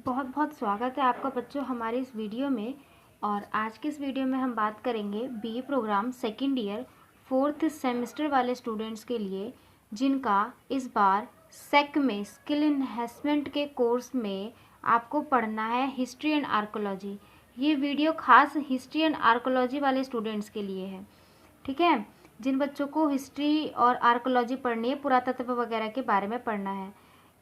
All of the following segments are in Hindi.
बहुत बहुत स्वागत है आपका बच्चों हमारे इस वीडियो में। और आज के इस वीडियो में हम बात करेंगे BA programme second year 4th semester वाले स्टूडेंट्स के लिए, जिनका इस बार सेक में स्किल इन्हेंसमेंट के कोर्स में आपको पढ़ना है हिस्ट्री एंड आर्कोलॉजी। ये वीडियो खास हिस्ट्री एंड आर्कोलॉजी वाले स्टूडेंट्स के लिए है, ठीक है। जिन बच्चों को हिस्ट्री और आर्कोलॉजी पढ़नी है, पुरातत्व वगैरह के बारे में पढ़ना है।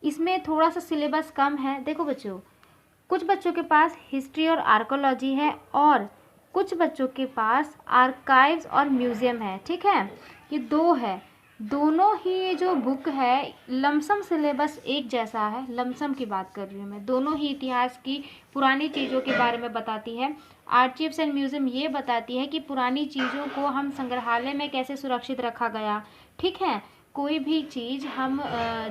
इसमें थोड़ा सा सिलेबस कम है। देखो बच्चों, कुछ बच्चों के पास हिस्ट्री और आर्कोलॉजी है और कुछ बच्चों के पास आर्काइव्स और म्यूज़ियम है, ठीक है। ये दो है, दोनों ही ये जो बुक है लमसम सिलेबस एक जैसा है। लमसम की बात कर रही हूँ मैं। दोनों ही इतिहास की पुरानी चीज़ों के बारे में बताती है। आर्चीव्स एंड म्यूज़ियम ये बताती है कि पुरानी चीज़ों को हम संग्रहालय में कैसे सुरक्षित रखा गया, ठीक है। कोई भी चीज़ हम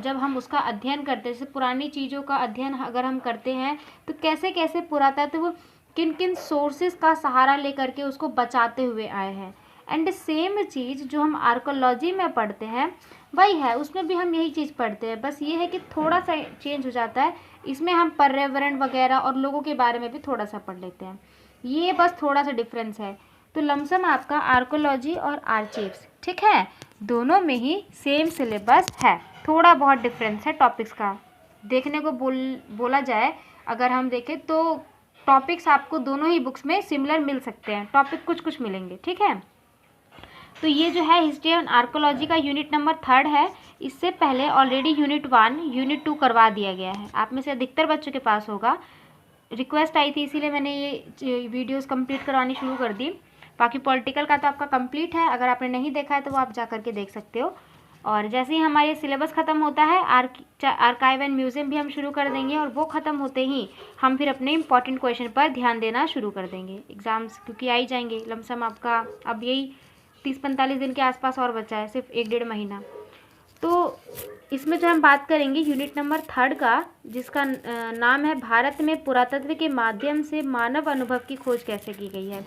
जब हम उसका अध्ययन करते हैं, जैसे पुरानी चीज़ों का अध्ययन अगर हम करते हैं तो कैसे कैसे पुरातत्व किन किन सोर्सेज का सहारा लेकर के उसको बचाते हुए आए हैं। एंड सेम चीज़ जो हम आर्कोलॉजी में पढ़ते हैं वही है, उसमें भी हम यही चीज़ पढ़ते हैं। बस ये है कि थोड़ा सा चेंज हो जाता है। इसमें हम पर्यावरण वगैरह और लोगों के बारे में भी थोड़ा सा पढ़ लेते हैं। ये बस थोड़ा सा डिफरेंस है। तो लमसम आपका आर्कोलॉजी और आर्चीव्स, ठीक है, दोनों में ही सेम सिलेबस है। थोड़ा बहुत डिफरेंस है टॉपिक्स का। देखने को बोला जाए, अगर हम देखें तो टॉपिक्स आपको दोनों ही बुक्स में सिमिलर मिल सकते हैं। टॉपिक कुछ कुछ मिलेंगे, ठीक है। तो ये जो है हिस्ट्री एंड आर्कोलॉजी का यूनिट नंबर 3 है। इससे पहले ऑलरेडी यूनिट 1 यूनिट 2 करवा दिया गया है। आप में से अधिकतर बच्चों के पास होगा। रिक्वेस्ट आई थी, इसीलिए मैंने ये वीडियोस कंप्लीट करवानी शुरू कर दी। बाकी पॉलिटिकल का तो आपका कंप्लीट है, अगर आपने नहीं देखा है तो वो आप जा करके देख सकते हो। और जैसे ही हमारे सिलेबस ख़त्म होता है, आर्काइव एंड म्यूज़ियम भी हम शुरू कर देंगे। और वो ख़त्म होते ही हम फिर अपने इंपॉर्टेंट क्वेश्चन पर ध्यान देना शुरू कर देंगे। एग्ज़ाम्स क्योंकि आ ही जाएंगे लमसम आपका, अब यही 30-45 दिन के आसपास और बचा है, सिर्फ 1-1.5 महीना। तो इसमें जो हम बात करेंगे यूनिट नंबर 3 का, जिसका नाम है भारत में पुरातत्व के माध्यम से मानव अनुभव की खोज कैसे की गई है।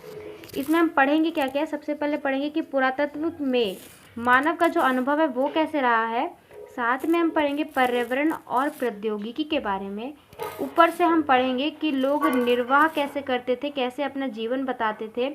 इसमें हम पढ़ेंगे क्या क्या। सबसे पहले पढ़ेंगे कि पुरातत्व में मानव का जो अनुभव है वो कैसे रहा है। साथ में हम पढ़ेंगे पर्यावरण और प्रौद्योगिकी के बारे में। ऊपर से हम पढ़ेंगे कि लोग निर्वाह कैसे करते थे, कैसे अपना जीवन बताते थे,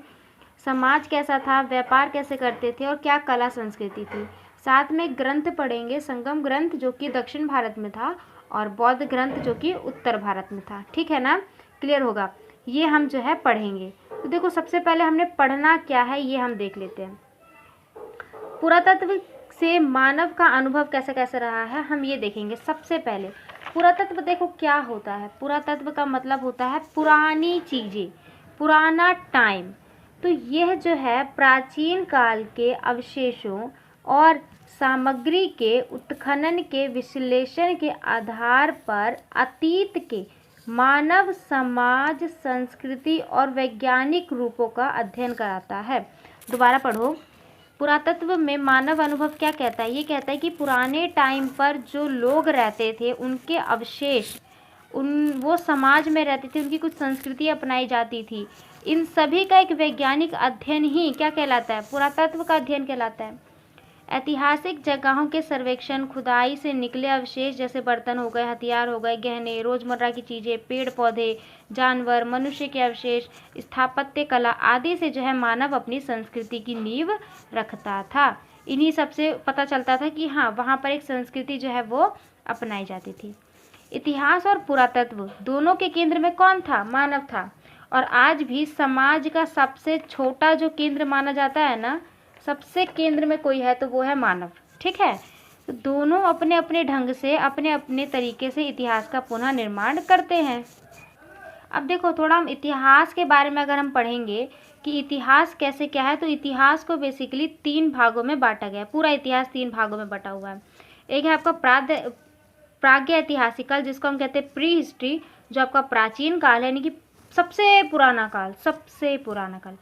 समाज कैसा था, व्यापार कैसे करते थे और क्या कला संस्कृति थी। साथ में ग्रंथ पढ़ेंगे, संगम ग्रंथ जो कि दक्षिण भारत में था और बौद्ध ग्रंथ जो कि उत्तर भारत में था, ठीक है ना। क्लियर होगा, ये हम जो है पढ़ेंगे। तो देखो, सबसे पहले हमने पढ़ना क्या है ये हम देख लेते हैं। पुरातत्व से मानव का अनुभव कैसे कैसे रहा है हम ये देखेंगे। सबसे पहले पुरातत्व देखो क्या होता है। पुरातत्व का मतलब होता है पुरानी चीज़ें, पुराना टाइम। तो यह जो है प्राचीन काल के अवशेषों और सामग्री के उत्खनन के विश्लेषण के आधार पर अतीत के मानव समाज, संस्कृति और वैज्ञानिक रूपों का अध्ययन कराता है। दोबारा पढ़ो। पुरातत्व में मानव अनुभव क्या कहता है? ये कहता है कि पुराने टाइम पर जो लोग रहते थे, उनके अवशेष, वो समाज में रहते थे, उनकी कुछ संस्कृति अपनाई जाती थी। इन सभी का एक वैज्ञानिक अध्ययन ही क्या कहलाता है? पुरातत्व का अध्ययन कहलाता है। ऐतिहासिक जगहों के सर्वेक्षण, खुदाई से निकले अवशेष जैसे बर्तन हो गए, हथियार हो गए, गहने, रोजमर्रा की चीज़ें, पेड़ पौधे, जानवर, मनुष्य के अवशेष, स्थापत्य कला आदि से जो है मानव अपनी संस्कृति की नींव रखता था। इन्हीं सबसे पता चलता था कि हाँ, वहाँ पर एक संस्कृति जो है वो अपनाई जाती थी। इतिहास और पुरातत्व दोनों के केंद्र में कौन था? मानव था। और आज भी समाज का सबसे छोटा जो केंद्र माना जाता है ना, सबसे केंद्र में कोई है तो वो है मानव, ठीक है। तो दोनों अपने अपने ढंग से, अपने अपने तरीके से इतिहास का पुनः निर्माण करते हैं। अब देखो, थोड़ा हम इतिहास के बारे में अगर हम पढ़ेंगे कि इतिहास कैसे क्या है, तो इतिहास को बेसिकली 3 भागों में बांटा गया है। पूरा इतिहास 3 भागों में बटा हुआ है। एक है आपका प्राग्य ऐतिहासिकल, जिसको हम कहते हैं प्री हिस्ट्री, जो आपका प्राचीन काल है, यानी कि सबसे पुराना काल, सबसे पुराना काल।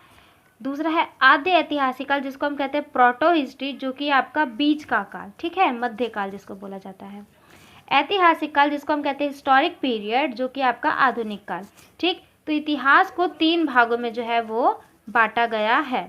दूसरा है आद्य ऐतिहासिकल, जिसको हम कहते हैं प्रोटो हिस्ट्री, जो कि आपका बीच का काल, ठीक है, मध्य काल जिसको बोला जाता है। ऐतिहासिक काल, जिसको हम कहते हैं हिस्टोरिक पीरियड, जो कि आपका आधुनिक काल, ठीक। तो इतिहास को 3 भागों में जो है वो बांटा गया है।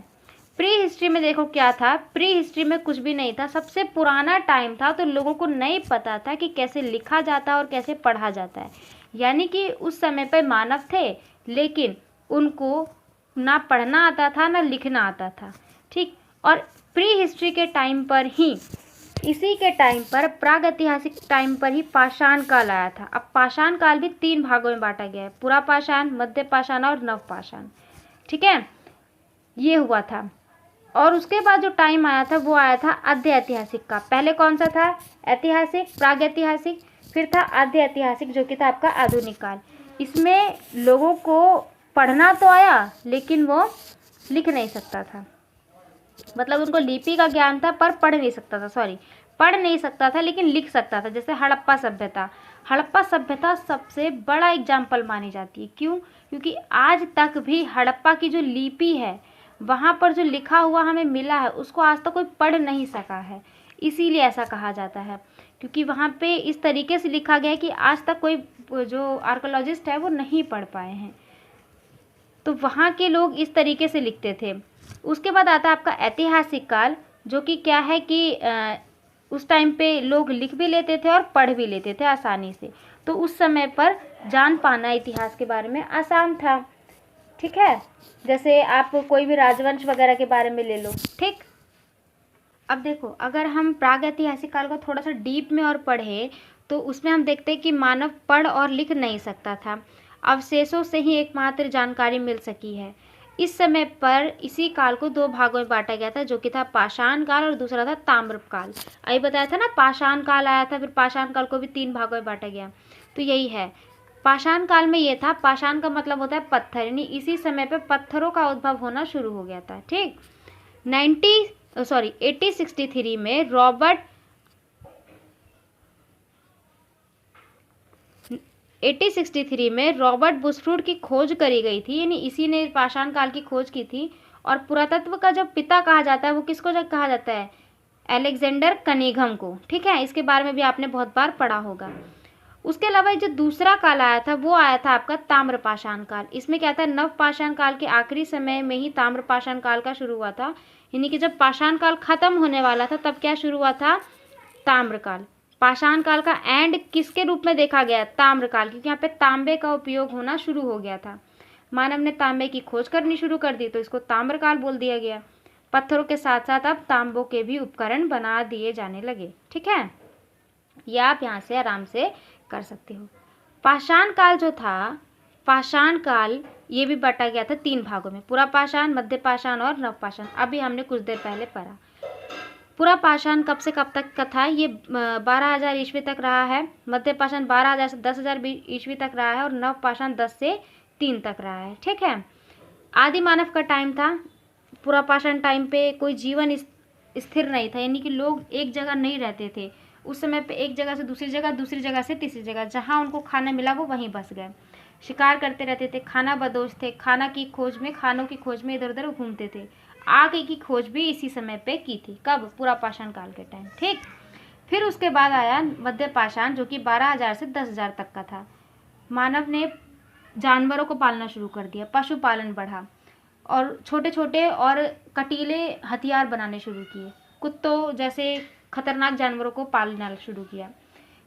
प्री हिस्ट्री में देखो क्या था। प्री हिस्ट्री में कुछ भी नहीं था, सबसे पुराना टाइम था, तो लोगों को नहीं पता था कि कैसे लिखा जाता है और कैसे पढ़ा जाता है। यानी कि उस समय पर मानव थे लेकिन उनको ना पढ़ना आता था ना लिखना आता था, ठीक। और प्री हिस्ट्री के टाइम पर ही, इसी के टाइम पर, प्रागैतिहासिक टाइम पर ही पाषाण काल आया था। अब पाषाण काल भी 3 भागों में बांटा गया है, पुरा पाषाण, मध्य पाषाण और नव पाषाण, ठीक है, ये हुआ था। और उसके बाद जो टाइम आया था वो आया था आद्य ऐतिहासिक का। पहले कौन सा था? ऐतिहासिक, प्रागैतिहासिक, फिर था आद्य ऐतिहासिक जो कि था आपका आधुनिक काल। इसमें लोगों को पढ़ना तो आया लेकिन वो लिख नहीं सकता था, मतलब उनको लिपि का ज्ञान था पर पढ़ नहीं सकता था, पढ़ नहीं सकता था लेकिन लिख सकता था। जैसे हड़प्पा सभ्यता, हड़प्पा सभ्यता सबसे बड़ा एग्जाम्पल मानी जाती है। क्यों? क्योंकि आज तक भी हड़प्पा की जो लिपि है, वहाँ पर जो लिखा हुआ हमें मिला है, उसको आज तक कोई पढ़ नहीं सका है। इसीलिए ऐसा कहा जाता है, क्योंकि वहाँ पे इस तरीके से लिखा गया है कि आज तक कोई जो आर्कोलॉजिस्ट है वो नहीं पढ़ पाए हैं। तो वहाँ के लोग इस तरीके से लिखते थे। उसके बाद आता है आपका ऐतिहासिक काल, जो कि क्या है कि उस टाइम पे लोग लिख भी लेते थे और पढ़ भी लेते थे आसानी से। तो उस समय पर जान पाना इतिहास के बारे में आसान था, ठीक है। जैसे आप कोई भी राजवंश वगैरह के बारे में ले लो, ठीक। अब देखो, अगर हम प्रागैतिहासिक काल को थोड़ा सा डीप में और पढ़े तो उसमें हम देखते हैं कि मानव पढ़ और लिख नहीं सकता था, अवशेषों से ही एकमात्र जानकारी मिल सकी है। इस समय पर इसी काल को 2 भागों में बांटा गया था, जो कि था पाषाण काल और दूसरा था ताम्र काल। अभी बताया था ना, पाषाण काल आया था, फिर पाषाण काल को भी 3 भागों में बांटा गया, तो यही है। पाषाण काल में ये था, पाषाण का मतलब होता है पत्थर, यानी इसी समय पे पत्थरों का उद्भव होना शुरू हो गया था, ठीक। 1863 में रॉबर्ट 1863 में रॉबर्ट बुशफोर्ड की खोज करी गई थी, यानी इसी ने पाषाण काल की खोज की थी। और पुरातत्व का जब पिता कहा जाता है वो किसको जब कहा जाता है? अलेक्जेंडर कनिंघम को, ठीक है। इसके बारे में भी आपने बहुत बार पढ़ा होगा। उसके अलावा जो दूसरा काल आया था वो आया था आपका ताम्र पाषाण काल। इसमें क्या था, नव पाषाण काल के आखिरी समय में ही ताम्र पाषाण काल का शुरू हुआ था, यानी कि जब पाषाण काल खत्म होने वाला था तब क्या शुरू हुआ था? ताम्र काल। पाषाण काल का एंड किसके रूप में देखा गया? ताम्र काल, क्योंकि यहाँ पे तांबे का उपयोग होना शुरू हो गया था। मानव ने तांबे की खोज करनी शुरू कर दी तो इसको ताम्र काल बोल दिया गया। पत्थरों के साथ साथ अब तांबों के भी उपकरण बना दिए जाने लगे, ठीक है। यह आप यहाँ से आराम से कर सकते हो। पाषाण काल जो था, पाषाण काल ये भी बांटा गया था 3 भागों में, पुरा पाषाण, मध्य पाषाण और नव पाषाण। अभी हमने कुछ देर पहले पढ़ा। पुरा पाषाण कब से कब तक का था? ये 12,000 ईस्वी तक रहा है। मध्य पाषाण 12,000 से 10,000 ईस्वी तक रहा है और नव पाषाण 10 से 3 तक रहा है, ठीक है। आदि मानव का टाइम था। पुरा पाषाण टाइम पे कोई जीवन स्थिर नहीं था, यानी कि लोग एक जगह नहीं रहते थे। उस समय पे एक जगह से दूसरी जगह, दूसरी जगह से तीसरी जगह, जहाँ उनको खाना मिला वो वहीं बस गए। शिकार करते रहते थे, खाना बदोश थे, खानों की खोज में इधर उधर घूमते थे। आग की खोज भी इसी समय पे की थी। कब? पुरा पाषाण काल के टाइम, ठीक। फिर उसके बाद आया मध्य पाषाण, जो कि 12,000 से 10,000 तक का था। मानव ने जानवरों को पालना शुरू कर दिया, पशुपालन बढ़ा और छोटे छोटे और कटीले हथियार बनाने शुरू किए। कुत्तों जैसे खतरनाक जानवरों को पालना शुरू किया।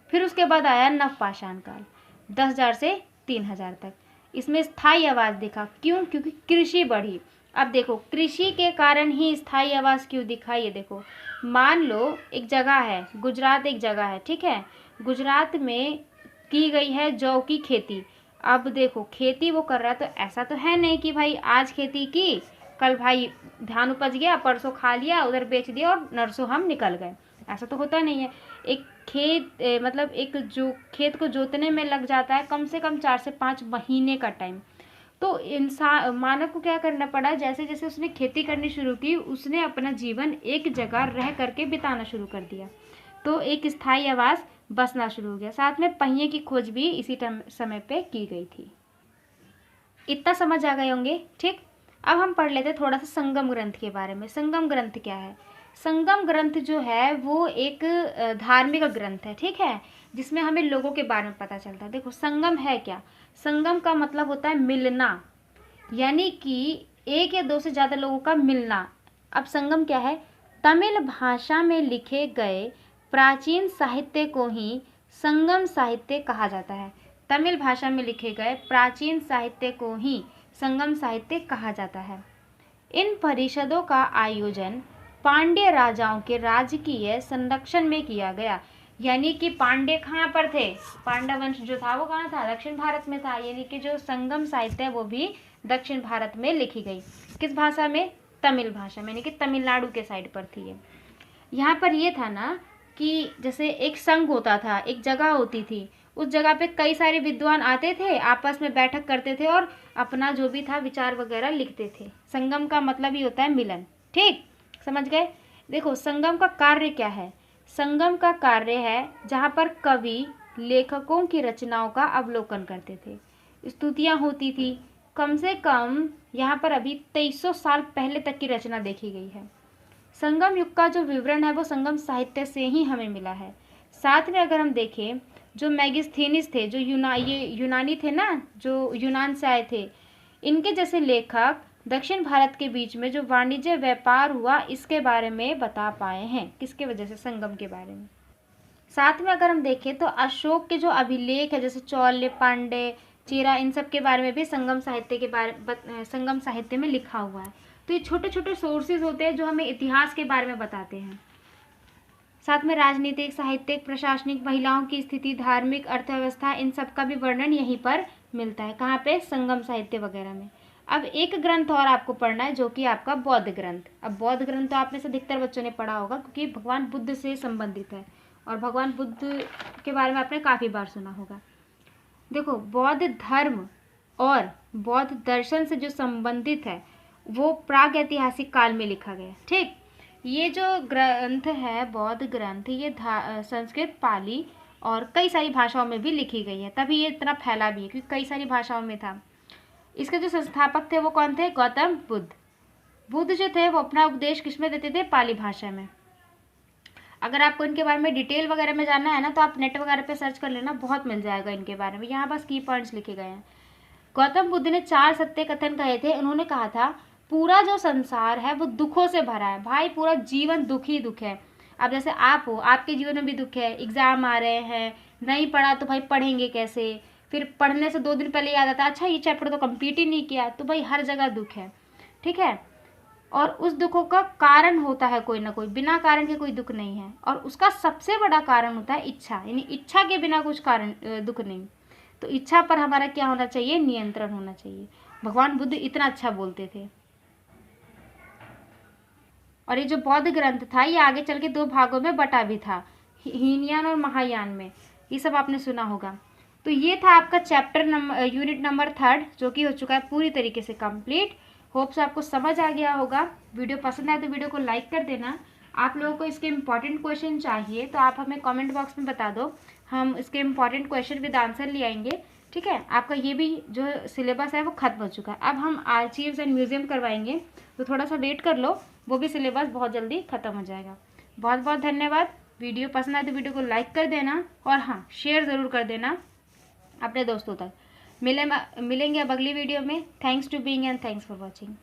फिर उसके बाद आया नव पाषाण काल, 10,000 से 3,000 तक। इसमें स्थायी आवास दिखा। क्यों? क्योंकि कृषि बढ़ी। अब देखो, कृषि के कारण ही स्थायी आवास क्यों दिखा, ये देखो। मान लो एक जगह है, गुजरात एक जगह है, ठीक है। गुजरात में की गई है जौ की खेती। अब देखो, खेती वो कर रहा है, तो ऐसा तो है नहीं कि भाई आज खेती की, कल भाई धान उपज गया, परसों खा लिया, उधर बेच दिया और नरसों हम निकल गए। ऐसा तो होता नहीं है। एक खेत मतलब एक जो खेत को जोतने में लग जाता है कम से कम 4 से 5 महीने का टाइम। तो इंसान, मानव को क्या करना पड़ा, जैसे जैसे उसने खेती करनी शुरू की, उसने अपना जीवन एक जगह रह करके बिताना शुरू कर दिया। तो एक स्थायी आवास बसना शुरू हो गया। साथ में पहिए की खोज भी इसी समय पे की गई थी। इतना समझ आ गए होंगे, ठीक। अब हम पढ़ लेते थोड़ा सा संगम ग्रंथ के बारे में। संगम ग्रंथ क्या है? संगम ग्रंथ जो है वो एक धार्मिक ग्रंथ है, ठीक है, जिसमें हमें लोगों के बारे में पता चलता है। देखो, संगम है क्या? संगम का मतलब होता है मिलना, यानी कि एक या दो से ज़्यादा लोगों का मिलना। अब संगम क्या है? तमिल भाषा में लिखे गए प्राचीन साहित्य को ही संगम साहित्य कहा जाता है। तमिल भाषा में लिखे गए प्राचीन साहित्य को ही संगम साहित्य कहा जाता है। इन परिषदों का आयोजन पांड्य राजाओं के राजकीय संरक्षण में किया गया। यानी कि पांड्य कहाँ पर थे, पांडव वंश जो था वो कहाँ था, दक्षिण भारत में था। यानी कि जो संगम साहित्य है वो भी दक्षिण भारत में लिखी गई। किस भाषा में, तमिल भाषा में, यानी कि तमिलनाडु के साइड पर थी ये। यहाँ पर ये था ना कि जैसे एक संघ होता था, एक जगह होती थी, उस जगह पे कई सारे विद्वान आते थे, आपस में बैठक करते थे और अपना जो भी था विचार वगैरह लिखते थे। संगम का मतलब ही होता है मिलन। ठीक, समझ गए। देखो संगम का कार्य क्या है। संगम का कार्य है जहाँ पर कवि लेखकों की रचनाओं का अवलोकन करते थे, स्तुतियाँ होती थी। कम से कम यहाँ पर अभी 2300 साल पहले तक की रचना देखी गई है। संगम युग का जो विवरण है वो संगम साहित्य से ही हमें मिला है। साथ में अगर हम देखें, जो मैगिस्थेनिस थे, जो यूनानी थे ना, जो यूनान से आए थे, इनके जैसे लेखक दक्षिण भारत के बीच में जो वाणिज्य व्यापार हुआ इसके बारे में बता पाए हैं। किसके वजह से, संगम के बारे में। साथ में अगर हम देखें तो अशोक के जो अभिलेख है, जैसे चौल्य, पांड्य, चेरा, इन सब के बारे में भी संगम साहित्य में लिखा हुआ है। तो ये छोटे छोटे सोर्सेज होते हैं जो हमें इतिहास के बारे में बताते हैं। साथ में राजनीतिक, साहित्यिक, प्रशासनिक, महिलाओं की स्थिति, धार्मिक, अर्थव्यवस्था, इन सब का भी वर्णन यहीं पर मिलता है। कहाँ पे, संगम साहित्य वगैरह में। अब एक ग्रंथ और आपको पढ़ना है जो कि आपका बौद्ध ग्रंथ। अब बौद्ध ग्रंथ तो आप में से अधिकतर बच्चों ने पढ़ा होगा क्योंकि भगवान बुद्ध से संबंधित है और भगवान बुद्ध के बारे में आपने काफ़ी बार सुना होगा। देखो बौद्ध धर्म और बौद्ध दर्शन से जो संबंधित है वो प्राग ऐतिहासिक काल में लिखा गया। ठीक, ये जो ग्रंथ है बौद्ध ग्रंथ, ये संस्कृत, पाली और कई सारी भाषाओं में भी लिखी गई है, तभी ये इतना फैला भी है क्योंकि कई सारी भाषाओं में था। इसके जो संस्थापक थे वो कौन थे, गौतम बुद्ध। बुद्ध जो थे वो अपना उपदेश किसमें देते थे, पाली भाषा में। अगर आपको इनके बारे में डिटेल वगैरह में जानना है ना तो आप नेट वगैरह पे सर्च कर लेना, बहुत मिल जाएगा इनके बारे में। यहाँ बस की पॉइंट्स लिखे गए हैं। गौतम बुद्ध ने 4 सत्य कथन कहे थे। उन्होंने कहा था पूरा जो संसार है वो दुखों से भरा है। भाई पूरा जीवन दुख ही दुख है। अब जैसे आप हो, आपके जीवन में भी दुख है, एग्जाम आ रहे हैं, नहीं पढ़ा तो भाई पढ़ेंगे कैसे, फिर पढ़ने से 2 दिन पहले याद आता अच्छा ये चैप्टर तो कंप्लीट ही नहीं किया, तो भाई हर जगह दुख है। ठीक है, और उस दुखों का कारण होता है कोई ना कोई, बिना कारण के कोई दुख नहीं है। और उसका सबसे बड़ा कारण होता है इच्छा, यानी इच्छा के बिना कुछ कारण दुख नहीं। तो इच्छा पर हमारा क्या होना चाहिए, नियंत्रण होना चाहिए। भगवान बुद्ध इतना अच्छा बोलते थे। और ये जो बौद्ध ग्रंथ था ये आगे चल के 2 भागों में बटा भी था, हीनयान और महायान में। ये सब आपने सुना होगा। तो ये था आपका यूनिट नंबर 3 जो कि हो चुका है पूरी तरीके से कंप्लीट। होप से आपको समझ आ गया होगा। वीडियो पसंद आए तो वीडियो को लाइक कर देना। आप लोगों को इसके इम्पॉर्टेंट क्वेश्चन चाहिए तो आप हमें कमेंट बॉक्स में बता दो, हम इसके इम्पॉर्टेंट क्वेश्चन विद आंसर ले आएंगे। ठीक है, आपका ये भी जो सिलेबस है वो खत्म हो चुका है। अब हम आर्चीव्स एंड म्यूजियम करवाएंगे तो थोड़ा सा वेट कर लो, वो भी सिलेबस बहुत जल्दी खत्म हो जाएगा। बहुत बहुत धन्यवाद। वीडियो पसंद आए तो वीडियो को लाइक कर देना और हाँ शेयर ज़रूर कर देना अपने दोस्तों तक। मिलेंगे अब अगली वीडियो में। Thanks to being and thanks for watching.